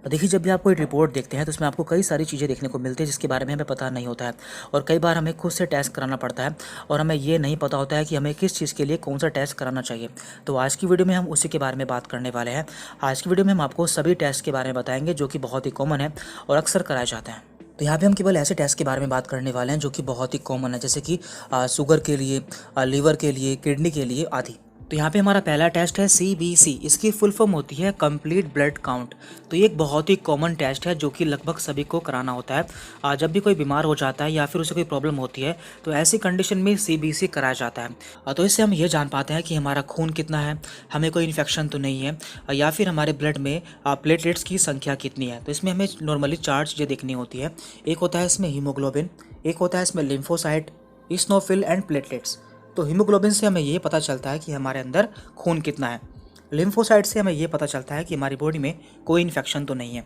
देखिए, जब भी आप कोई रिपोर्ट देखते हैं तो उसमें आपको कई सारी चीज़ें देखने को मिलती है जिसके बारे में हमें पता नहीं होता है। और कई बार हमें खुद से टेस्ट कराना पड़ता है और हमें ये नहीं पता होता है कि हमें किस चीज़ के लिए कौन सा टेस्ट कराना चाहिए। तो आज की वीडियो में हम उसी के बारे में बात करने वाले हैं। आज की वीडियो में हम आपको सभी टेस्ट के बारे में बताएंगे जो कि बहुत ही कॉमन है और अक्सर कराए जाते हैं। तो यहाँ पे हम केवल ऐसे टेस्ट के बारे में बात करने वाले हैं जो कि बहुत ही कॉमन है, जैसे कि शुगर के लिए, लीवर के लिए, किडनी के लिए आदि। तो यहाँ पे हमारा पहला टेस्ट है CBC। इसकी फुल फॉर्म होती है कंप्लीट ब्लड काउंट। तो ये एक बहुत ही कॉमन टेस्ट है जो कि लगभग सभी को कराना होता है। जब भी कोई बीमार हो जाता है या फिर उसे कोई प्रॉब्लम होती है तो ऐसी कंडीशन में CBC कराया जाता है। तो इससे हम ये जान पाते हैं कि हमारा खून कितना है, हमें कोई इन्फेक्शन तो नहीं है, या फिर हमारे ब्लड में प्लेटलेट्स की संख्या कितनी है। तो इसमें हमें नॉर्मली 4 चीज़ें देखनी होती है। एक होता है इसमें हीमोग्लोबिन, एक होता है इसमें लिम्फोसाइट, इस्नोफिल एंड प्लेटलेट्स। तो हीमोग्लोबिन से हमें ये पता चलता है कि हमारे अंदर खून कितना है। लिम्फोसाइट से हमें ये पता चलता है कि हमारी बॉडी में कोई इन्फेक्शन तो नहीं है।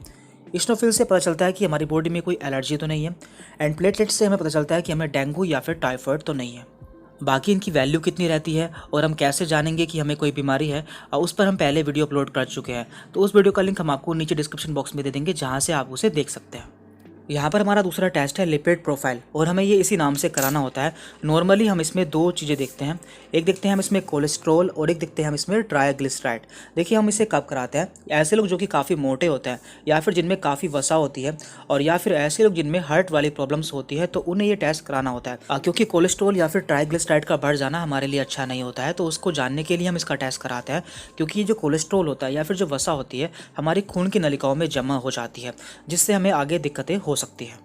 इस्नोफिल से पता चलता है कि हमारी बॉडी में कोई एलर्जी तो नहीं है। एंड प्लेटलेट्स से हमें पता चलता है कि हमें डेंगू या फिर टाइफाइड तो नहीं है। बाकी इनकी वैल्यू कितनी रहती है और हम कैसे जानेंगे कि हमें कोई बीमारी है, उस पर हम पहले वीडियो अपलोड कर चुके हैं। तो उस वीडियो का लिंक हम आपको नीचे डिस्क्रिप्शन बॉक्स में दे देंगे, जहाँ से आप उसे देख सकते हैं। यहाँ पर हमारा दूसरा टेस्ट है लिपिड प्रोफाइल और हमें ये इसी नाम से कराना होता है। नॉर्मली हम इसमें 2 चीज़ें देखते हैं। एक देखते हैं हम इसमें कोलेस्ट्रॉल और एक देखते हैं हम इसमें ट्राइग्लिसराइड। देखिए, हम इसे कब कराते हैं? ऐसे लोग जो कि काफ़ी मोटे होते हैं या फिर जिनमें काफ़ी वसा होती है, और या फिर ऐसे लोग जिनमें हार्ट वाली प्रॉब्लम्स होती है, तो उन्हें ये टेस्ट कराना होता है। क्योंकि कोलेस्ट्रॉल या फिर ट्राइग्लिसराइड का बढ़ जाना हमारे लिए अच्छा नहीं होता है, तो उसको जानने के लिए हम इसका टेस्ट कराते हैं। क्योंकि ये जो कोलेस्ट्रॉल होता है या फिर जो वसा होती है हमारी खून की नलिकाओं में जमा हो जाती है, जिससे हमें आगे दिक्कतें हो सकती हैं।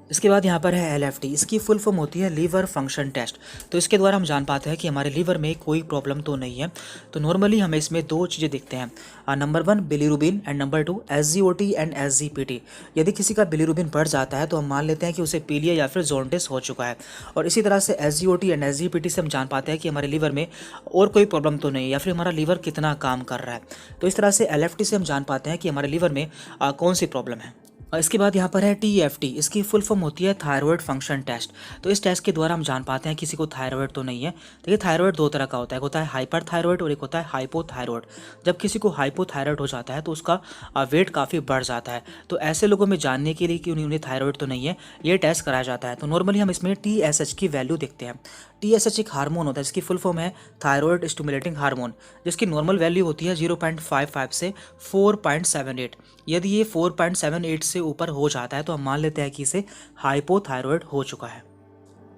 इसके बाद यहाँ पर है LFT। इसकी फुल फॉर्म होती है लीवर फंक्शन टेस्ट। तो इसके द्वारा हम जान पाते हैं कि हमारे लीवर में कोई प्रॉब्लम तो नहीं है। तो नॉर्मली हमें इसमें 2 चीज़ें देखते हैं। Number 1 bilirubin and number 2 SGOT and SGPT। यदि किसी का बिलीरुबिन बढ़ जाता है तो हम मान लेते हैं कि उसे पीलिया या फिर जॉन्डिस हो चुका है। और इसी तरह से SGOT एंड SGPT से हम जान पाते हैं कि हमारे लीवर में और कोई प्रॉब्लम तो नहीं है या फिर हमारा लीवर कितना काम कर रहा है। तो इस तरह से LFT से हम जान पाते हैं कि हमारे लीवर में कौन सी प्रॉब्लम है। इसके बाद यहाँ पर है TFT। इसकी फुल फॉर्म होती है थायराइड फंक्शन टेस्ट। तो इस टेस्ट के द्वारा हम जान पाते हैं किसी को थायराइड तो नहीं है। देखिए, थायराइड 2 तरह का होता है, एक होता है हाइपर थायराइड और एक होता है हाइपोथायराइड। जब किसी को हाइपोथायराइड हो जाता है तो उसका वेट काफ़ी बढ़ जाता है। तो ऐसे लोगों में जानने के लिए कि उन्हें थायराइड तो नहीं है, ये टेस्ट कराया जाता है। तो नॉर्मली हम इसमें TSH की वैल्यू देखते हैं। TSH एक हार्मोन होता है, इसकी फुल फॉर्म है थायराइड स्टिमुलेटिंग हार्मोन, जिसकी नॉर्मल वैल्यू होती है 0.55 से 4.78। यदि ये 4.78 से ऊपर हो जाता है तो हम मान लेते हैं कि इसे हाइपोथायराइड हो चुका है।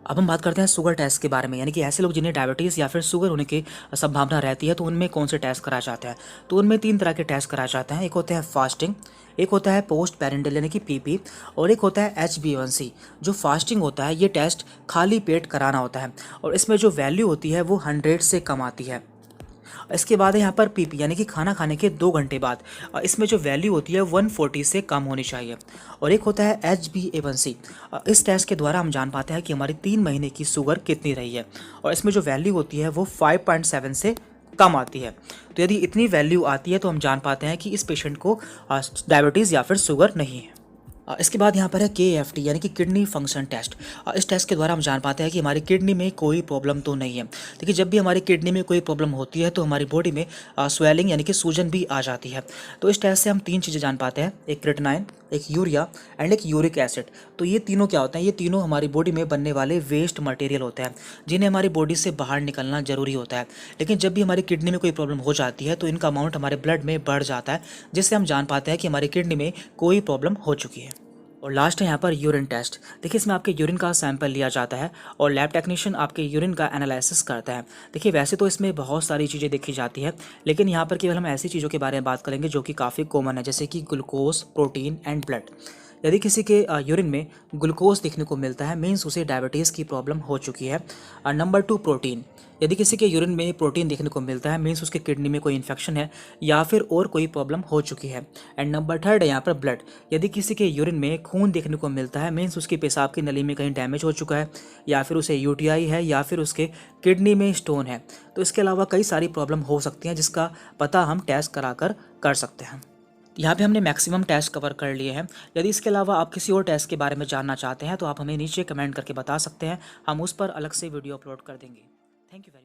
अब हम बात करते हैं शुगर टेस्ट के बारे में, यानी कि ऐसे लोग जिन्हें डायबिटीज़ या फिर शुगर होने की संभावना रहती है तो उनमें कौन से टेस्ट कराए जाते हैं। तो उनमें 3 तरह के टेस्ट कराए जाते हैं। एक होते हैं फास्टिंग, एक होता है पोस्ट पेरेंटल यानी कि PP, और एक होता है HbA1c। जो फास्टिंग होता है ये टेस्ट खाली पेट कराना होता है और इसमें जो वैल्यू होती है वो 100 से कम आती है। इसके बाद है यहाँ पर PP यानी कि खाना खाने के 2 घंटे बाद। इसमें जो वैल्यू होती है 140 से कम होनी चाहिए। और एक होता है HbA1c। इस टेस्ट के द्वारा हम जान पाते हैं कि हमारी 3 महीने की शुगर कितनी रही है, और इसमें जो वैल्यू होती है वो 5.7 से कम आती है। तो यदि इतनी वैल्यू आती है तो हम जान पाते हैं कि इस पेशेंट को डायबिटीज़ या फिर शुगर नहीं है। इसके बाद यहाँ पर है KFT यानी कि किडनी फंक्शन टेस्ट। इस टेस्ट के द्वारा हम जान पाते हैं कि हमारी किडनी में कोई प्रॉब्लम तो नहीं है। देखिए, जब भी हमारी किडनी में कोई प्रॉब्लम होती है तो हमारी बॉडी में स्वेलिंग यानी कि सूजन भी आ जाती है। तो इस टेस्ट से हम 3 चीज़ें जान पाते हैं, एक क्रेटिनाइन, एक यूरिया एंड एक यूरिक एसिड। तो ये तीनों क्या होते हैं? ये तीनों हमारी बॉडी में बनने वाले वेस्ट मटेरियल होते हैं जिन्हें हमारी बॉडी से बाहर निकलना जरूरी होता है। लेकिन जब भी हमारी किडनी में कोई प्रॉब्लम हो जाती है तो इनका अमाउंट हमारे ब्लड में बढ़ जाता है, जिससे हम जान पाते हैं कि हमारी किडनी में कोई प्रॉब्लम हो चुकी है। और लास्ट है यहाँ पर यूरिन टेस्ट। देखिए, इसमें आपके यूरिन का सैंपल लिया जाता है और लैब टेक्नीशियन आपके यूरिन का एनालिसिस करता है। देखिए, वैसे तो इसमें बहुत सारी चीज़ें देखी जाती है, लेकिन यहाँ पर केवल हम ऐसी चीज़ों के बारे में बात करेंगे जो कि काफ़ी कॉमन है, जैसे कि ग्लूकोज, प्रोटीन एंड ब्लड। यदि किसी के यूरिन में ग्लूकोज देखने को मिलता है, मीन्स उसे डायबिटीज़ की प्रॉब्लम हो चुकी है। Number 2 protein. यदि किसी के यूरिन में प्रोटीन देखने को मिलता है, मीन्स उसके किडनी में कोई इन्फेक्शन है या फिर और कोई प्रॉब्लम हो चुकी है। एंड नंबर 3 है यहाँ पर ब्लड। यदि किसी के यूरिन में खून देखने को मिलता है, मीन्स उसकी पेशाब की नली में कहीं डैमेज हो चुका है, या फिर उसे UTI है, या फिर उसके किडनी में स्टोन है। तो इसके अलावा कई सारी प्रॉब्लम हो सकती हैं जिसका पता हम टेस्ट कराकर कर सकते हैं। यहाँ पे हमने मैक्सिमम टेस्ट कवर कर लिए हैं। यदि इसके अलावा आप किसी और टेस्ट के बारे में जानना चाहते हैं तो आप हमें नीचे कमेंट करके बता सकते हैं, हम उस पर अलग से वीडियो अपलोड कर देंगे। Thank you very much.